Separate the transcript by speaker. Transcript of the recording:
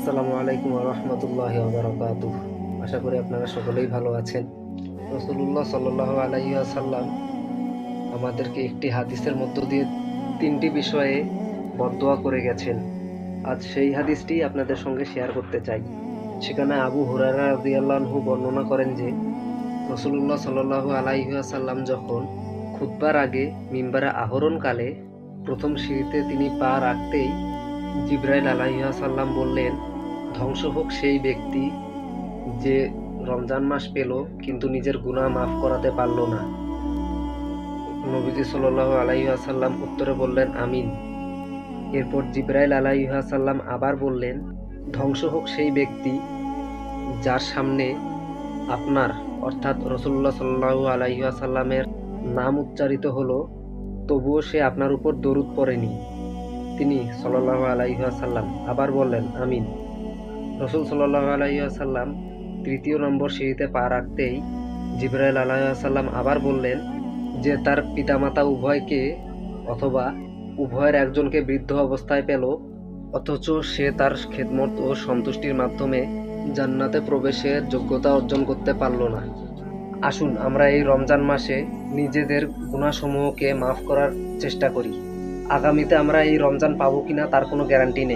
Speaker 1: আসসালামু আলাইকুম ওয়া রাহমাতুল্লাহি ওয়া বারাকাতুহু। আশা করি আপনারা সকলেই ভালো আছেন। রাসূলুল্লাহ সাল্লাল্লাহু আলাইহি ওয়াসাল্লাম আমাদেরকে একটি হাদিসের মধ্য দিয়ে ৩টি বিষয়ে বদদোয়া করে গেছেন। আজ সেই হাদিসটি আপনাদের সঙ্গে শেয়ার করতে চাই। সেখানে আবু হুরায়রা রাদিয়াল্লাহু আনহু বর্ণনা করেন যে রাসূলুল্লাহ সাল্লাল্লাহু আলাইহি ওয়াসাল্লাম যখন খুতবার আগে মিম্বারে আরোহণকালে প্রথম সিঁড়িতে তিনি পা রাখতেই জিবরাইল আলাইহিস সালাম বললেন, ধ্বংস হোক সেই ব্যক্তি যে রমজান মাস পেল কিন্তু নিজের গুনাহ মাফ করাতে পারল না। নবীজি সাল্লাল্লাহু আলাইহি ওয়াসাল্লাম উত্তরে বললেন, আমিন। এরপর জিবরাইল আলাইহিস সালাম আবার বললেন, ধ্বংস হোক সেই ব্যক্তি যার সামনে আপনার অর্থাৎ রাসূলুল্লাহ সাল্লাল্লাহু আলাইহি ওয়াসাল্লামের নাম উচ্চারিত হলো, তবুও সে আপনার উপর দরুদ পড়েনি। তিনি সাল্লাল্লাহু আলাইহি ওয়াসাল্লাম আবার বললেন, আমিন। রাসূল সাল্লাল্লাহু আলাইহি ওয়াসাল্লাম তৃতীয় নম্বর সিঁড়িতে পা রাখতেই জিবরাইল আলাইহিস সালাম আবার বললেন যে তার পিতামাতা উভয়কে অথবা উভয়ের একজনকে বৃদ্ধ অবস্থায় পেল, অথচ সে তার খেদমত ও সন্তুষ্টির মাধ্যমে জান্নাতে প্রবেশের যোগ্যতা অর্জন করতে পারল না। আসুন আমরা এই রমজান মাসে নিজেদের গুনাহসমূহকে মাফ করার চেষ্টা করি। আগামীতে আমরা এই রমজান পাবো কিনা তার কোনো গ্যারান্টি নেই।